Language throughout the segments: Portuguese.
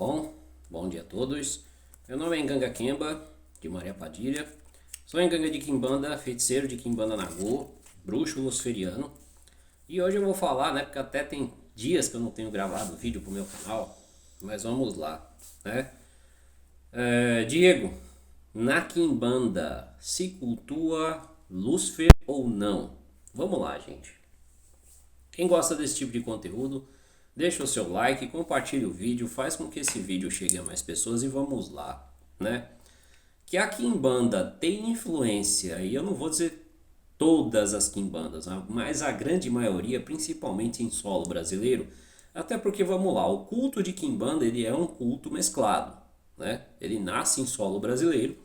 Bom, bom dia a todos. Meu nome é Nganga Kemba, de Maria Padilha. Sou Nganga de Quimbanda, feiticeiro de Quimbanda Nagô, bruxo luciferiano. E hoje eu vou falar, porque até tem dias que eu não tenho gravado vídeo pro meu canal, mas vamos lá, né? Diego, na Quimbanda se cultua Lúcifer ou não? Vamos lá, gente. Quem gosta desse tipo de conteúdo, deixa o seu like, compartilhe o vídeo, faz com que esse vídeo chegue a mais pessoas e vamos lá, né? Que a Quimbanda tem influência, e eu não vou dizer todas as Quimbandas, mas a grande maioria, principalmente em solo brasileiro, até porque, vamos lá, o culto de Quimbanda ele é um culto mesclado, né? Ele nasce em solo brasileiro,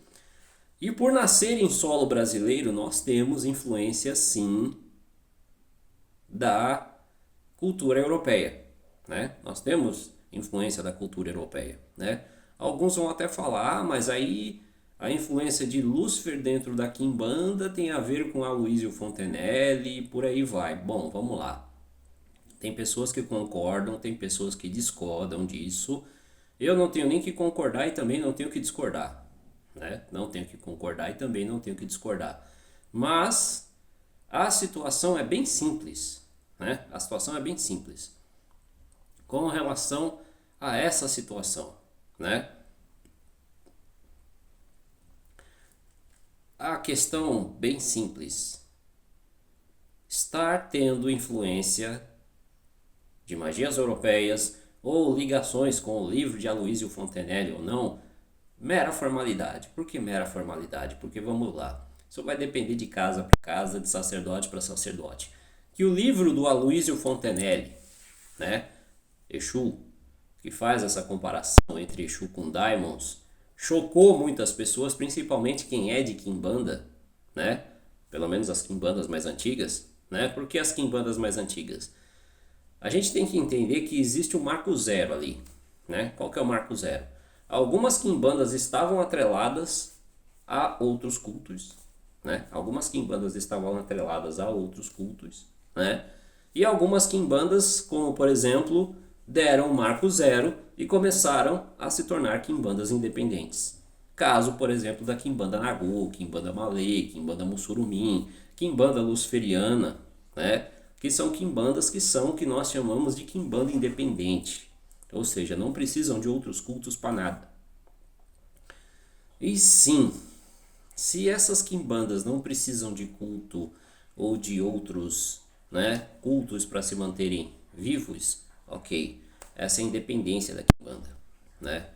e por nascer em solo brasileiro, nós temos influência, sim, da cultura europeia, né? Nós temos influência da cultura europeia, né? Alguns vão até falar, mas aí a influência de Lúcifer dentro da Quimbanda tem a ver com Aloysio Fontenelle e por aí vai. Bom, vamos lá. Tem pessoas que concordam, tem pessoas que discordam disso. Eu não tenho nem que concordar e também não tenho que discordar, né? Não tenho que concordar e também não tenho que discordar. Mas a situação é bem simples, né? A situação é bem simples com relação a essa situação, né? A questão bem simples: estar tendo influência de magias europeias ou ligações com o livro de Aloysio Fontenelle ou não, mera formalidade. Por que mera formalidade? Porque vamos lá, isso vai depender de casa para casa, de sacerdote para sacerdote. Que o livro do Aloysio Fontenelle, né, Exu, que faz essa comparação entre Exu com Daimons, chocou muitas pessoas, principalmente quem é de Quimbanda, né? Pelo menos as Quimbandas mais antigas, né? Por que as Quimbandas mais antigas? A gente tem que entender que existe um marco zero ali, né? Qual que é o marco zero? Algumas Quimbandas estavam atreladas a outros cultos, né? Algumas Quimbandas estavam atreladas a outros cultos, né? E algumas Quimbandas, como por exemplo, deram o marco zero e começaram a se tornar Quimbandas independentes. Caso, por exemplo, da Quimbanda Nagô, Quimbanda Malê, Quimbanda Mussurumim, Quimbanda Luciferiana, né? Que são Quimbandas que são o que nós chamamos de Quimbanda independente. Ou seja, não precisam de outros cultos para nada. E sim, se essas Quimbandas não precisam de culto ou de outros, né, cultos para se manterem vivos, ok, essa é a independência da Quimbanda, né?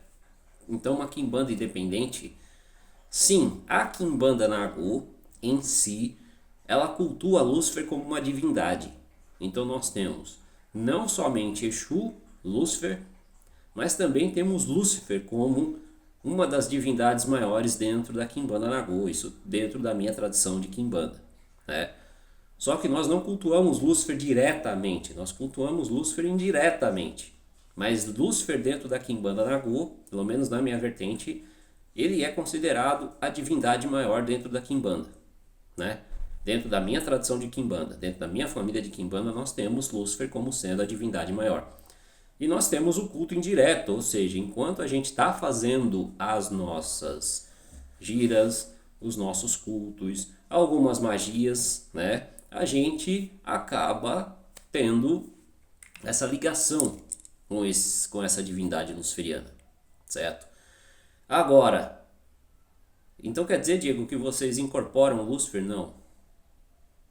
Então uma Quimbanda independente, sim, a Quimbanda Nagô em si, ela cultua Lúcifer como uma divindade. Então nós temos não somente Exu, Lúcifer, mas também temos Lúcifer como uma das divindades maiores dentro da Quimbanda Nagô, isso dentro da minha tradição de Quimbanda, né? Só que nós não cultuamos Lúcifer diretamente, nós cultuamos Lúcifer indiretamente. Mas Lúcifer dentro da Quimbanda Nagô, pelo menos na minha vertente, ele é considerado a divindade maior dentro da Quimbanda, né? Dentro da minha tradição de Quimbanda, dentro da minha família de Quimbanda, nós temos Lúcifer como sendo a divindade maior. E nós temos o culto indireto, ou seja, enquanto a gente está fazendo as nossas giras, os nossos cultos, algumas magias, né? A gente acaba tendo essa ligação com essa divindade luciferiana, certo? Agora, então quer dizer, Diego, que vocês incorporam Lúcifer? Não.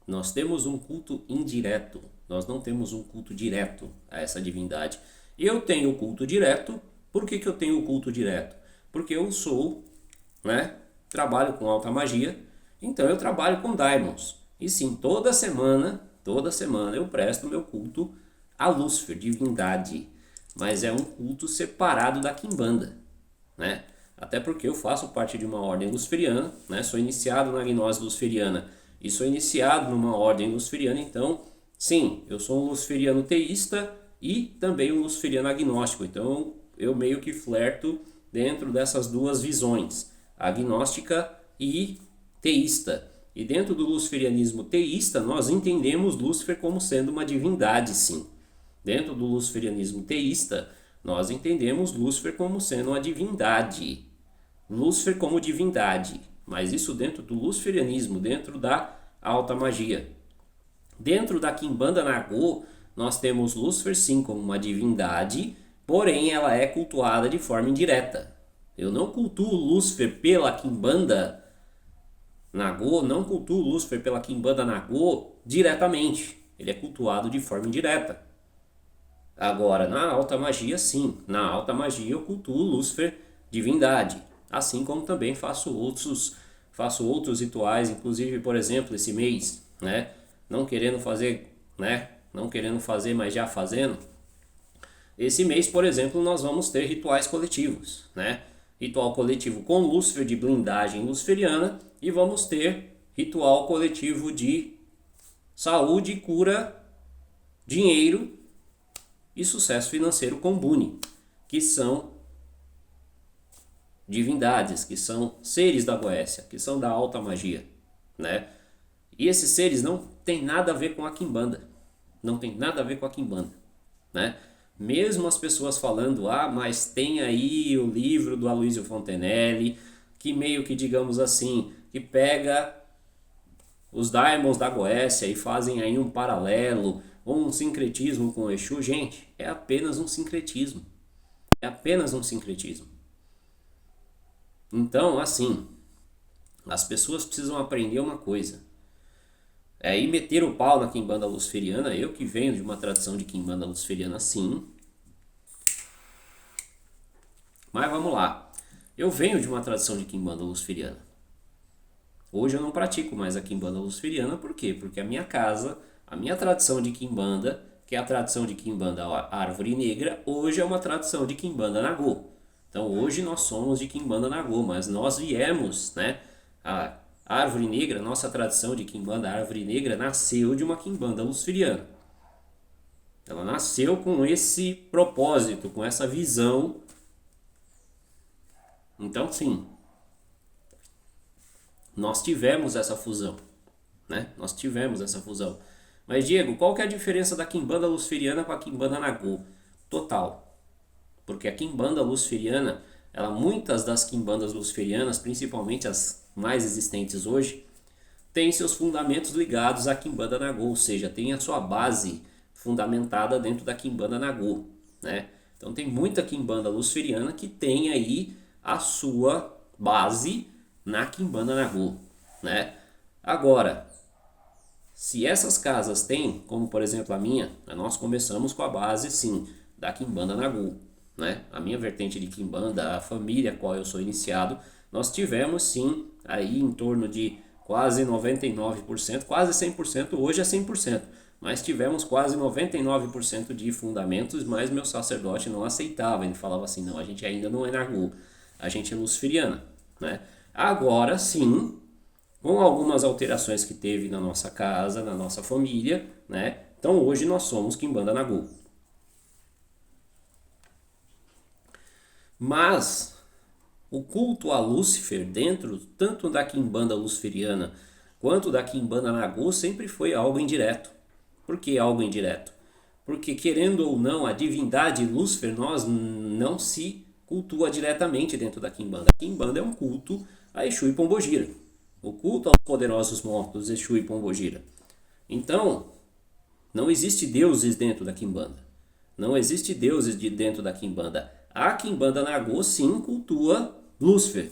Nós temos um culto indireto, nós não temos um culto direto a essa divindade. Eu tenho o culto direto. Por que eu tenho o culto direto? Porque eu sou, né, trabalho com alta magia, então eu trabalho com Daimons. E sim, toda semana eu presto meu culto a Lúcifer, divindade. Mas é um culto separado da Quimbanda, né? Até porque eu faço parte de uma ordem luciferiana, né? Sou iniciado na gnose luciferiana e sou iniciado numa ordem luciferiana, então, sim, eu sou um luciferiano teísta e também um luciferiano agnóstico. Então, eu meio que flerto dentro dessas duas visões, agnóstica e teísta. E dentro do luciferianismo teísta, nós entendemos Lúcifer como sendo uma divindade, sim. Dentro do luciferianismo teísta, Nós entendemos Lúcifer como sendo uma divindade. Lúcifer como divindade. Mas isso dentro do luciferianismo, dentro da alta magia. Dentro da Quimbanda Nagô, nós temos Lúcifer sim como uma divindade, porém ela é cultuada de forma indireta. Eu não cultuo Lúcifer pela Quimbanda Nagô, não cultuo Lúcifer pela Quimbanda Nagô diretamente. Ele é cultuado de forma indireta. Agora, na alta magia, sim. Na alta magia eu cultuo Lúcifer divindade. Assim como também faço outros rituais, inclusive, por exemplo, esse mês, né? Não querendo fazer, né? Não querendo fazer, mas já fazendo. Esse mês, por exemplo, nós vamos ter rituais coletivos, né? Ritual coletivo com Lúcifer de blindagem luciferiana e vamos ter ritual coletivo de saúde, cura, dinheiro e sucesso financeiro com Buni, que são divindades, que são seres da Goécia, que são da alta magia, né? E esses seres não tem nada a ver com a Quimbanda, não tem nada a ver com a Quimbanda, né? Mesmo as pessoas falando, mas tem aí o livro do Aloysio Fontenelle, que meio que, digamos assim, que pega os daimons da Goécia e fazem aí um paralelo ou um sincretismo com o Exu. Gente, é apenas um sincretismo. É apenas um sincretismo. Então, assim, as pessoas precisam aprender uma coisa. E meter o pau na Quimbanda luciferiana, eu que venho de uma tradição de Quimbanda luciferiana, sim. Mas vamos lá. Eu venho de uma tradição de Quimbanda luciferiana. Hoje eu não pratico mais a Quimbanda luciferiana, por quê? Porque a minha casa, a minha tradição de Quimbanda, que é a tradição de Quimbanda Árvore Negra, hoje é uma tradição de Quimbanda Nagô. Então hoje nós somos de Quimbanda Nagô, mas nós viemos, né? A Árvore Negra, nossa tradição de Quimbanda Árvore Negra, nasceu de uma Quimbanda luciferiana. Ela nasceu com esse propósito, com essa visão. Então sim, nós tivemos essa fusão, né? Nós tivemos essa fusão. Mas Diego, qual que é a diferença da Quimbanda luciferiana com a Quimbanda Nagô? Total. Porque a Quimbanda luciferiana, muitas das Quimbandas luciferianas, principalmente as mais existentes hoje, têm seus fundamentos ligados à Quimbanda Nagô, ou seja, tem a sua base fundamentada dentro da Quimbanda Nagô, né? Então tem muita Quimbanda luciferiana que tem aí a sua base na Quimbanda Nagô, né? Agora, se essas casas têm, como por exemplo a minha, nós começamos com a base sim da Quimbanda Nagô, né? A minha vertente de Quimbanda, a família a qual eu sou iniciado, nós tivemos sim aí em torno de quase 99%, quase 100%, hoje é 100%, mas tivemos quase 99% de fundamentos, mas meu sacerdote não aceitava, ele falava assim, não, a gente ainda não é Nagô, a gente é luciferiana, né? Agora sim, com algumas alterações que teve na nossa casa, na nossa família, né? Então hoje nós somos Quimbanda Nagô. Mas o culto a Lúcifer dentro tanto da Quimbanda luciferiana quanto da Quimbanda Nagô sempre foi algo indireto. Por que algo indireto? Porque querendo ou não, a divindade Lúcifer nós não se cultua diretamente dentro da Quimbanda. A Quimbanda é um culto a Exu e Pombogira. O culto aos poderosos mortos Exu e Pombogira. Então, não existe deuses dentro da Quimbanda. Não existe deuses dentro da Quimbanda. A Quimbanda Nagô sim cultua Lúcifer.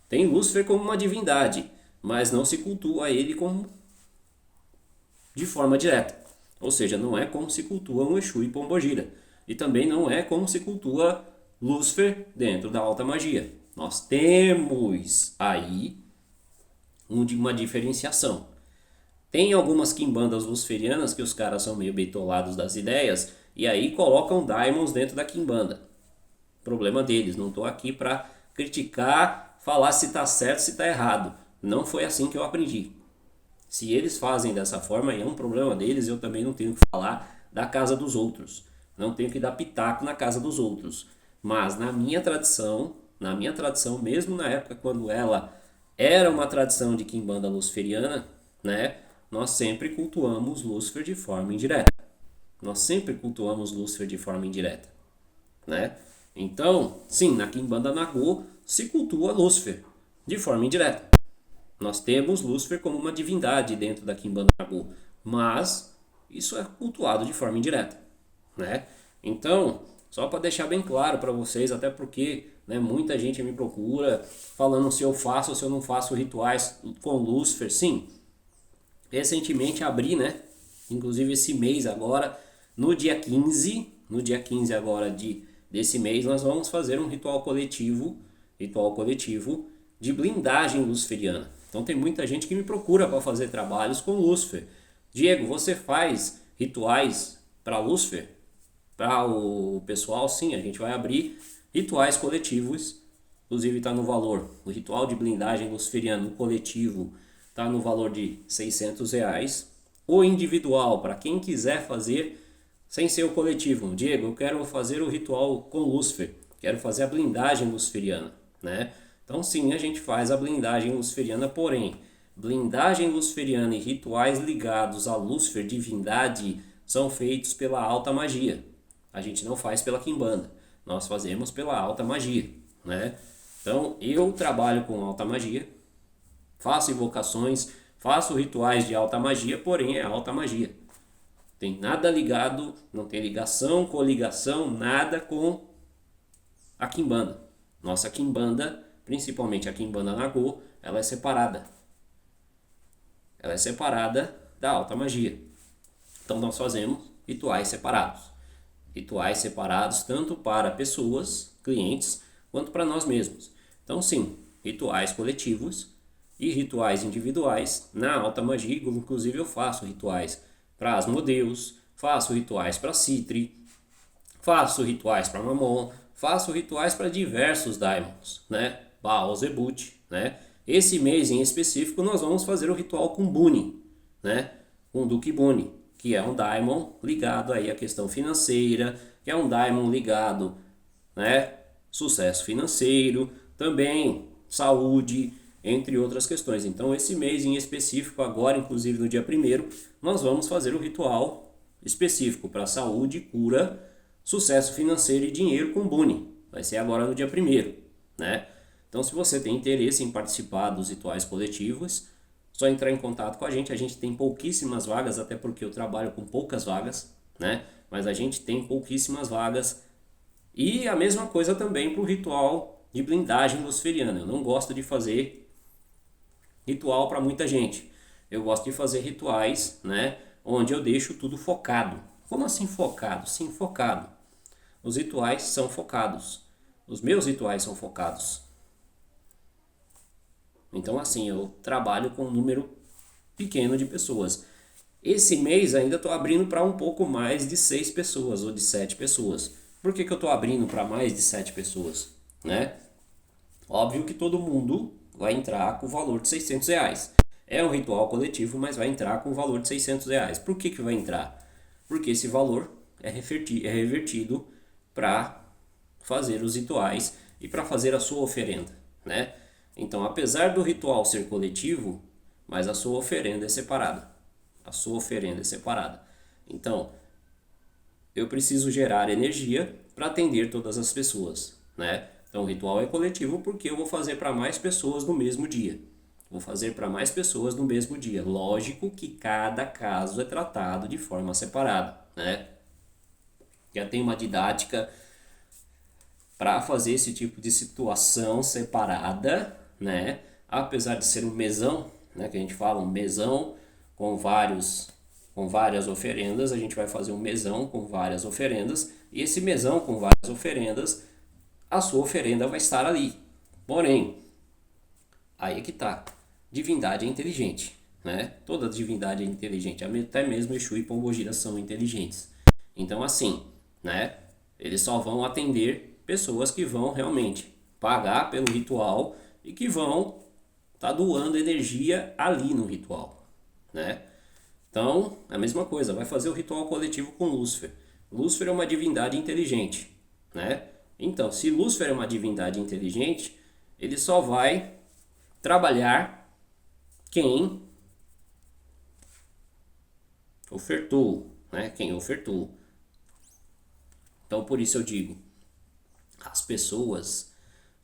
Tem Lúcifer como uma divindade, mas não se cultua ele como de forma direta. Ou seja, não é como se cultua um Exu e Pombogira. E também não é como se cultua Lúcifer dentro da alta magia. Nós temos aí uma diferenciação. Tem algumas quimbandas luciferianas que os caras são meio bitolados das ideias e aí colocam daimons dentro da quimbanda. Problema deles, não estou aqui para criticar, falar se está certo, se está errado. Não foi assim que eu aprendi. Se eles fazem dessa forma, é um problema deles, eu também não tenho que falar da casa dos outros. Não tenho que dar pitaco na casa dos outros. Mas na minha tradição, mesmo na época quando ela era uma tradição de quimbanda luciferiana, né? Nós sempre cultuamos Lúcifer de forma indireta. Nós sempre cultuamos Lúcifer de forma indireta. né? Então, sim, na Quimbanda Nagô se cultua Lúcifer de forma indireta. Nós temos Lúcifer como uma divindade dentro da Quimbanda Nagô, mas isso é cultuado de forma indireta, né? Então, só para deixar bem claro para vocês, até porque, né, muita gente me procura falando se eu faço ou se eu não faço rituais com Lúcifer. Sim, recentemente abri, né? Inclusive esse mês agora, no dia 15 agora desse mês, nós vamos fazer um ritual coletivo de blindagem luciferiana. Então tem muita gente que me procura para fazer trabalhos com Lúcifer. Diego, você faz rituais para Lúcifer? Para o pessoal, sim, a gente vai abrir rituais coletivos. Inclusive está no valor, o ritual de blindagem luciferiano coletivo está no valor de R$ 600. O individual, para quem quiser fazer sem ser o coletivo. Diego, eu quero fazer o ritual com Lúcifer, quero fazer a blindagem luciferiana, né? Então sim, a gente faz a blindagem luciferiana, porém, blindagem luciferiana e rituais ligados a Lúcifer, divindade, são feitos pela alta magia. A gente não faz pela Quimbanda, nós fazemos pela alta magia, né? Então eu trabalho com alta magia, faço invocações, faço rituais de alta magia, porém é alta magia. Tem nada ligado, não tem ligação, coligação, nada com a Quimbanda. Nossa Quimbanda, principalmente a Quimbanda Nagô, ela é separada. Ela é separada da alta magia. Então nós fazemos rituais separados. Rituais separados tanto para pessoas, clientes, quanto para nós mesmos. Então sim, rituais coletivos e rituais individuais. Na alta magia, inclusive eu faço rituais para Asmodeus, faço rituais para Citri, faço rituais para Mamon, faço rituais para diversos daimons, né? Baal, Zebut, né? Esse mês em específico nós vamos fazer o ritual com Buni, né? Com Duque Buni, que é um daimon ligado aí à questão financeira, que é um daimon ligado, né? Sucesso financeiro, também saúde, entre outras questões. Então esse mês em específico, agora inclusive no dia 1º, nós vamos fazer o ritual específico para saúde, cura, sucesso financeiro e dinheiro com Buni. Vai ser agora no dia 1º, né? Então se você tem interesse em participar dos rituais coletivos, só entrar em contato com a gente tem pouquíssimas vagas, até porque eu trabalho com poucas vagas, né? Mas a gente tem pouquíssimas vagas. E a mesma coisa também para o ritual de blindagem luciferiana. Eu não gosto de fazer ritual para muita gente. Eu gosto de fazer rituais, né, onde eu deixo tudo focado. Como assim focado? Sim, focado. Os rituais são focados. Os meus rituais são focados. Então assim, eu trabalho com um número pequeno de pessoas. Esse mês ainda estou abrindo para um pouco mais de 6 pessoas ou de 7 pessoas. Por que eu estou abrindo para mais de 7 pessoas? Né? Óbvio que todo mundo vai entrar com o valor de R$ 600. É um ritual coletivo, mas vai entrar com o valor de R$ 600. Por que vai entrar? Porque esse valor é revertido para fazer os rituais e para fazer a sua oferenda, né? Então, apesar do ritual ser coletivo, mas a sua oferenda é separada. A sua oferenda é separada. Então, eu preciso gerar energia para atender todas as pessoas, né? Então o ritual é coletivo porque eu vou fazer para mais pessoas no mesmo dia. Vou fazer para mais pessoas no mesmo dia. Lógico que cada caso é tratado de forma separada, né? Já tem uma didática para fazer esse tipo de situação separada, né? Apesar de ser um mesão, né, que a gente fala um mesão com várias oferendas, a gente vai fazer um mesão com várias oferendas, e esse mesão com várias oferendas, a sua oferenda vai estar ali. Porém, aí é que tá. Divindade é inteligente, né? Toda divindade é inteligente, até mesmo Exu e Pombogira são inteligentes. Então assim, né? Eles só vão atender pessoas que vão realmente pagar pelo ritual e que vão estar doando energia ali no ritual, né? Então, a mesma coisa, vai fazer o ritual coletivo com Lúcifer. Lúcifer é uma divindade inteligente, né? Então, se Lúcifer é uma divindade inteligente, ele só vai trabalhar quem ofertou, né? Quem ofertou. Então, por isso eu digo, As pessoas,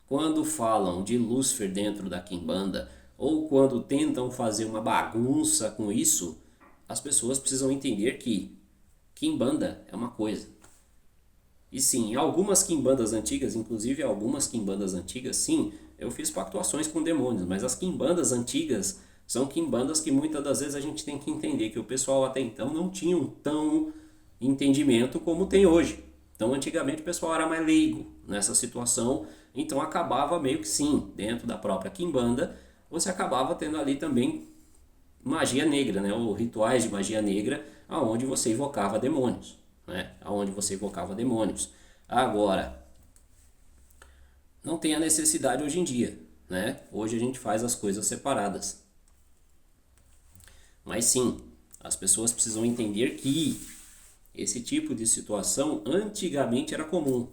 quando falam de Lúcifer dentro da quimbanda, ou quando tentam fazer uma bagunça com isso, as pessoas precisam entender que quimbanda é uma coisa. E sim, algumas quimbandas antigas, inclusive algumas quimbandas antigas, sim, eu fiz pactuações com demônios, mas as quimbandas antigas são quimbandas que muitas das vezes a gente tem que entender que o pessoal até então não tinha um tão entendimento como tem hoje. Então, antigamente o pessoal era mais leigo nessa situação, então acabava meio que sim, dentro da própria quimbanda, você acabava tendo ali também magia negra, né, ou rituais de magia negra, aonde você invocava demônios, né, aonde você invocava demônios. Agora, não tem a necessidade hoje em dia, né? Hoje a gente faz as coisas separadas. Mas sim, as pessoas precisam entender que esse tipo de situação antigamente era comum.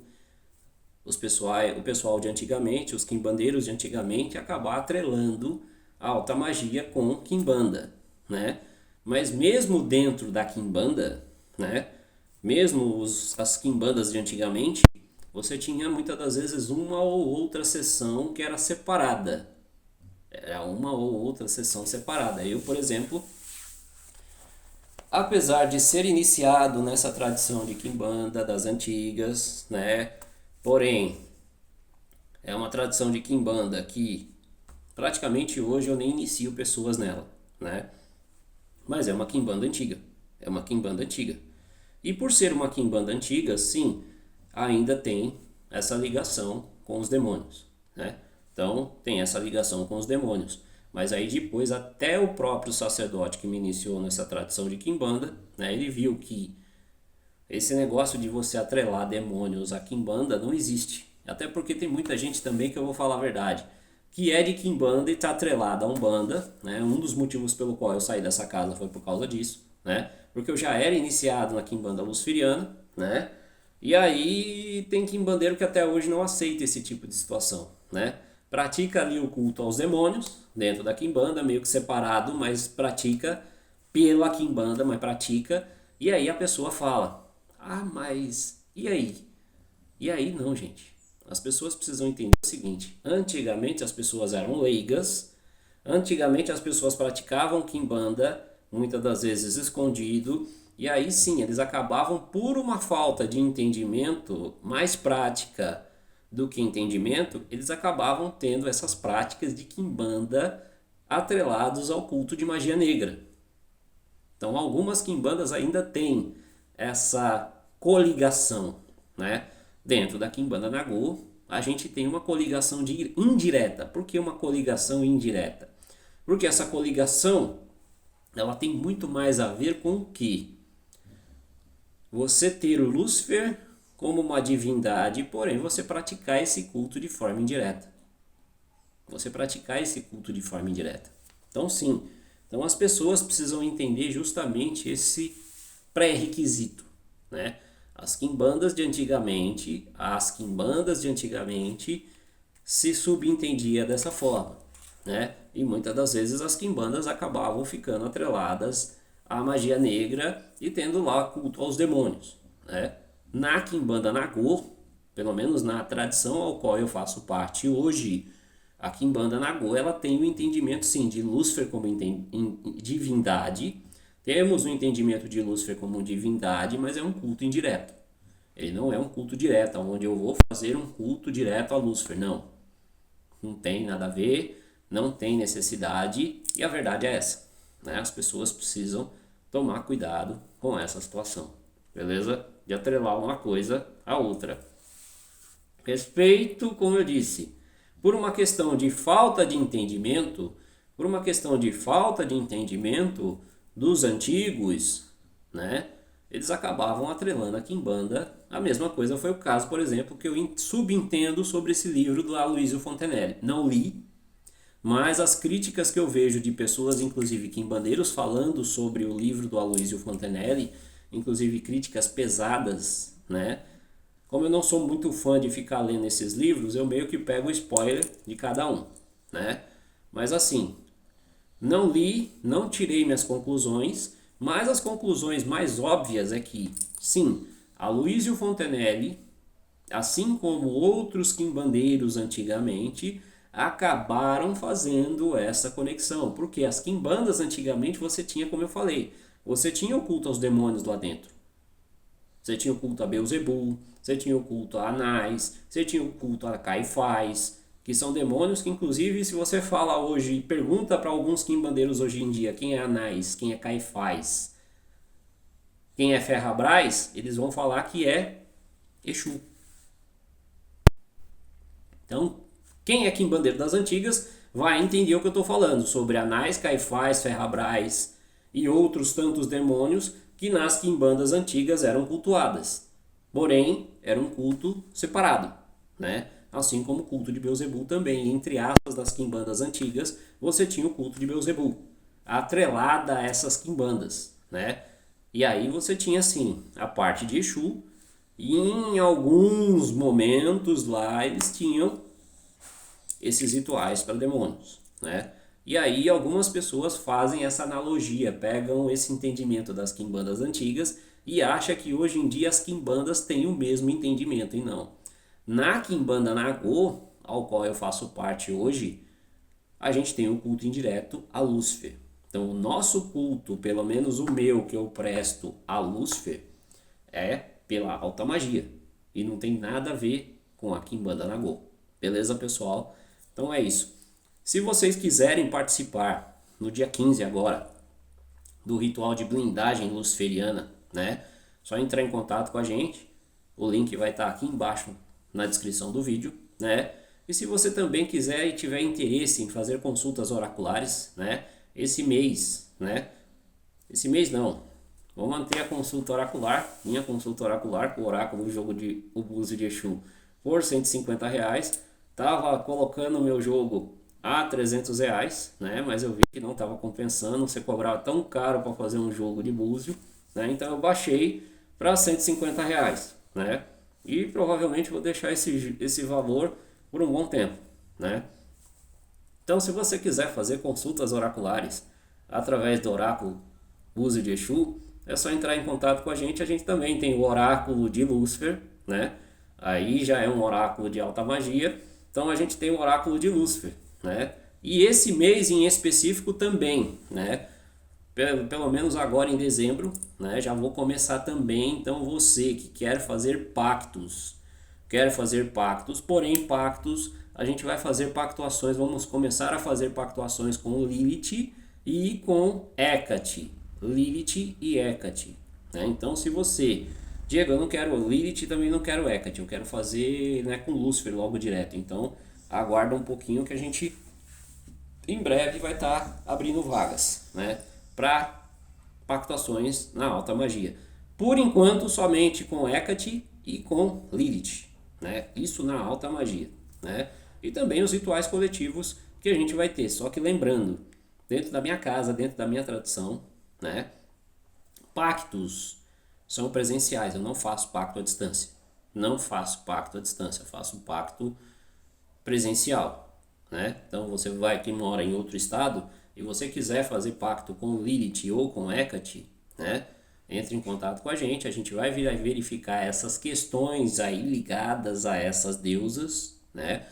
O pessoal de antigamente, os quimbandeiros de antigamente, acabar atrelando a alta magia com quimbanda, né? Mas mesmo dentro da quimbanda, né? Mesmo as quimbandas de antigamente, você tinha muitas das vezes uma ou outra sessão que era separada. Era uma ou outra sessão separada. Eu, por exemplo, apesar de ser iniciado nessa tradição de quimbanda das antigas, né? Porém, é uma tradição de quimbanda que praticamente hoje eu nem inicio pessoas nela, né? Mas é uma quimbanda antiga, é uma quimbanda antiga. E por ser uma quimbanda antiga, sim, ainda tem essa ligação com os demônios, né? Então, tem essa ligação com os demônios. Mas aí depois até o próprio sacerdote que me iniciou nessa tradição de quimbanda, né, ele viu que esse negócio de você atrelar demônios a quimbanda não existe. Até porque tem muita gente também, que eu vou falar a verdade, que é de quimbanda e está atrelada a umbanda, né? Um dos motivos pelo qual eu saí dessa casa foi por causa disso, né? Porque eu já era iniciado na quimbanda luciferiana, né? E aí tem quimbandeiro que até hoje não aceita esse tipo de situação, né? Pratica ali o culto aos demônios dentro da quimbanda, meio que separado, mas pratica pela quimbanda, mas pratica. E aí a pessoa fala: ah, mas e aí? E aí não, gente. As pessoas precisam entender o seguinte: antigamente as pessoas eram leigas, antigamente as pessoas praticavam quimbanda, muitas das vezes escondido, e aí sim, eles acabavam por uma falta de entendimento, mais prática do que entendimento, eles acabavam tendo essas práticas de quimbanda atrelados ao culto de magia negra. Então, algumas quimbandas ainda têm essa coligação, né? Dentro da quimbanda Nagô, a gente tem uma coligação indireta. Por que uma coligação indireta? Porque essa coligação, ela tem muito mais a ver com o que? Você ter o Lúcifer como uma divindade, porém você praticar esse culto de forma indireta. Você praticar esse culto de forma indireta. Então, sim. Então, as pessoas precisam entender justamente esse pré-requisito, né? As quimbandas de antigamente se subentendia dessa forma, né? E muitas das vezes as quimbandas acabavam ficando atreladas à magia negra e tendo lá culto aos demônios, né? Na quimbanda Nagô, pelo menos na tradição ao qual eu faço parte hoje, a quimbanda Nagô, ela tem o entendimento sim de Lúcifer como divindade. Temos o entendimento de Lúcifer como divindade, mas é um culto indireto. Ele não é um culto direto, onde eu vou fazer um culto direto a Lúcifer. Não. Não tem nada a ver, não tem necessidade, e a verdade é essa, né? As pessoas precisam tomar cuidado com essa situação, beleza? De atrelar uma coisa à outra. Respeito, como eu disse, por uma questão de falta de entendimento, dos antigos, né? Eles acabavam atrelando a quimbanda. A mesma coisa foi o caso, por exemplo, que eu subentendo sobre esse livro do Aloysio Fontenelle. Não li, mas as críticas que eu vejo de pessoas, inclusive quimbandeiros, falando sobre o livro do Aloysio Fontenelle, inclusive críticas pesadas, né? Como eu não sou muito fã de ficar lendo esses livros, eu meio que pego o spoiler de cada um, né? Mas assim, não li, não tirei minhas conclusões, mas as conclusões mais óbvias é que, sim, Aloysio Fontenelle Assim como outros quimbandeiros antigamente acabaram fazendo essa conexão. Porque as quimbandas antigamente você tinha, como eu falei, você tinha o culto aos demônios lá dentro. Você tinha o culto a Beelzebul, você tinha o culto a Anás, você tinha o culto a Caifás, que são demônios que, inclusive, se você fala hoje e pergunta para alguns quimbandeiros hoje em dia quem é Anás, quem é Caifás, quem é Ferrabras, eles vão falar que é Exu. Então, quem é quimbandeiro das antigas vai entender o que eu estou falando sobre Anás, Caifás, Ferrabras e outros tantos demônios que nas quimbandas antigas eram cultuadas. Porém, era um culto separado, né? Assim como o culto de Beelzebul também, entre aspas, das quimbandas antigas, você tinha o culto de Beelzebul, atrelada a essas quimbandas, né? E aí você tinha, assim, a parte de Exu, e em alguns momentos lá eles tinham esses rituais para demônios, né? E aí algumas pessoas fazem essa analogia, pegam esse entendimento das quimbandas antigas e acham que hoje em dia as quimbandas têm o mesmo entendimento, e não. Na quimbanda Nagô, ao qual eu faço parte hoje, a gente tem um culto indireto a Lúcifer. Então o nosso culto, pelo menos o meu que eu presto a Lúcifer, é pela alta magia. E não tem nada a ver com a Quimbanda Nagô. Beleza, pessoal? Então é isso. Se vocês quiserem participar no dia 15 agora do ritual de blindagem luciferiana, né? Só entrar em contato com a gente. O link vai estar aqui embaixo na descrição do vídeo, né? E se você também quiser e tiver interesse em fazer consultas oraculares, né? Esse mês, né? Esse mês não. Vou manter a consulta oracular, minha consulta oracular com o oráculo do jogo de O Búzio de Exu por R$ 150. Tava colocando o meu jogo a R$ 300, né? Mas eu vi que não estava compensando, você cobrava tão caro para fazer um jogo de búzio, né? Então eu baixei para R$ 150, né? E provavelmente vou deixar esse valor por um bom tempo, né? Então, se você quiser fazer consultas oraculares através do oráculo Búzio de Exu, é só entrar em contato com a gente. A gente também tem o oráculo de Lúcifer, né? Aí já é um oráculo de alta magia. Então a gente tem o oráculo de Lúcifer, né? E esse mês em específico também, né? Pelo menos agora em dezembro, né? Já vou começar também. Então você que quer fazer pactos, porém pactos, a gente vai fazer pactuações, vamos começar a fazer pactuações com Lilith e com Hecate. Lilith e Hecate, né? Então se você, Diego, eu não quero Lilith, também não quero Hecate, eu quero fazer, né, com Lúcifer logo direto. Então aguarda um pouquinho que a gente em breve vai estar abrindo vagas, né, para pactuações na alta magia. Por enquanto somente com Hecate e com Lilith, né? Isso na alta magia, né? E também os rituais coletivos que a gente vai ter. Só que lembrando, dentro da minha casa, dentro da minha tradição, né? Pactos são presenciais. Eu não faço pacto à distância. Não faço pacto à distância. Eu faço um pacto presencial, né? Então você vai que mora em outro estado e você quiser fazer pacto com Lilith ou com Hecate, né? Entre em contato com a gente vai verificar essas questões aí ligadas a essas deusas, né?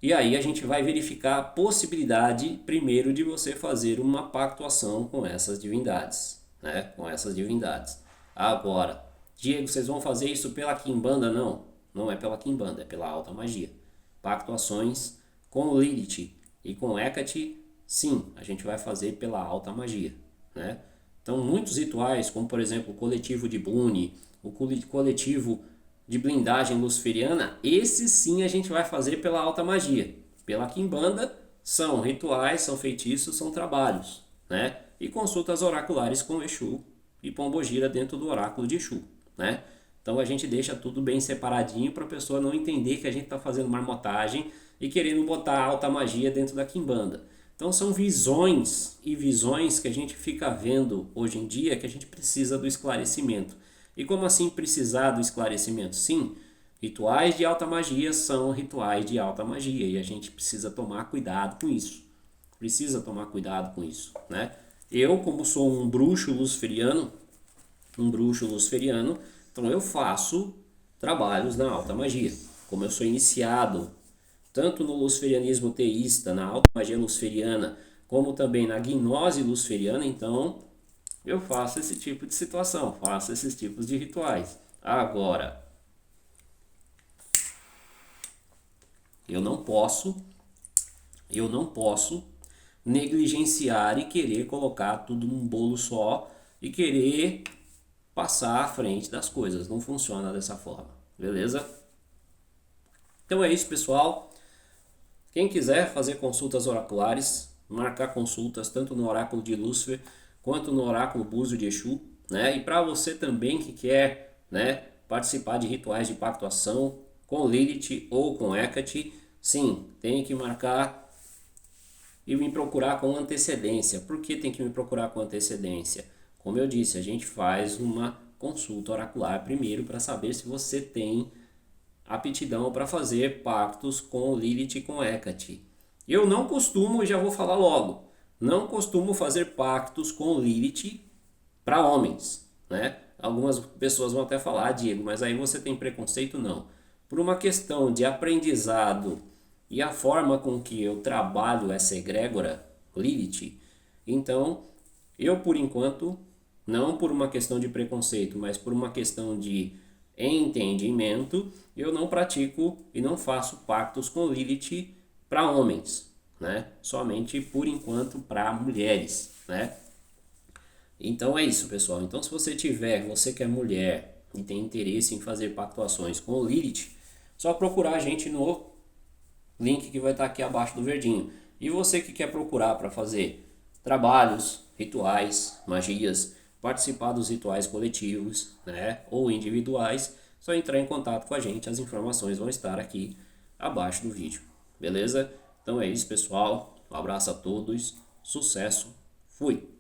E aí a gente vai verificar a possibilidade primeiro de você fazer uma pactuação com essas divindades, né? Com essas divindades. Agora, Diego, vocês vão fazer isso pela Quimbanda? Não, não é pela Quimbanda, é pela alta magia. Pactuações com Lilith e com Hecate, sim, a gente vai fazer pela alta magia, né? Então, muitos rituais, como por exemplo o coletivo de Bune, o coletivo de blindagem luciferiana, esses sim a gente vai fazer pela alta magia. Pela Quimbanda, são rituais, são feitiços, são trabalhos, né? E consultas oraculares com Exu e Pombogira dentro do oráculo de Exu, né? Então a gente deixa tudo bem separadinho para a pessoa não entender que a gente está fazendo marmotagem e querendo botar alta magia dentro da Quimbanda. Então são visões e visões que a gente fica vendo hoje em dia que a gente precisa do esclarecimento. E como assim precisar do esclarecimento? Sim, rituais de alta magia são rituais de alta magia e a gente precisa tomar cuidado com isso. Precisa tomar cuidado com isso, né? Eu, como sou um bruxo luciferiano, então eu faço trabalhos na alta magia. Como eu sou iniciado tanto no luciferianismo teísta, na alta magia luciferiana, como também na gnose luciferiana, então eu faço esse tipo de situação, faço esses tipos de rituais. Agora, eu não posso negligenciar e querer colocar tudo num bolo só e querer passar à frente das coisas. Não funciona dessa forma, beleza? Então é isso, pessoal. Quem quiser fazer consultas oraculares, marcar consultas tanto no oráculo de Lúcifer quanto no oráculo Búzio de Exu, né? E para você também que quer, né, participar de rituais de pactuação com Lilith ou com Hecate, sim, tem que marcar e me procurar com antecedência. Por que tem que me procurar com antecedência? Como eu disse, a gente faz uma consulta oracular primeiro para saber se você tem aptidão para fazer pactos com Lilith e com Hecate. Eu não costumo, já vou falar logo, não costumo fazer pactos com Lilith para homens, né? Algumas pessoas vão até falar, Diego, mas aí você tem preconceito? Não. Por uma questão de aprendizado e a forma com que eu trabalho essa egrégora, Lilith, então eu por enquanto, não por uma questão de preconceito, mas por uma questão de entendimento, eu não pratico e não faço pactos com Lilith para homens, né? Somente por enquanto para mulheres, né? Então é isso, pessoal. Então se você que é mulher e tem interesse em fazer pactuações com Lilith, só procurar a gente no link que vai estar aqui abaixo do verdinho. E você que quer procurar para fazer trabalhos, rituais, magias, participar dos rituais coletivos, né, ou individuais, só entrar em contato com a gente, as informações vão estar aqui abaixo do vídeo, beleza? Então é isso, pessoal, um abraço a todos, sucesso, fui!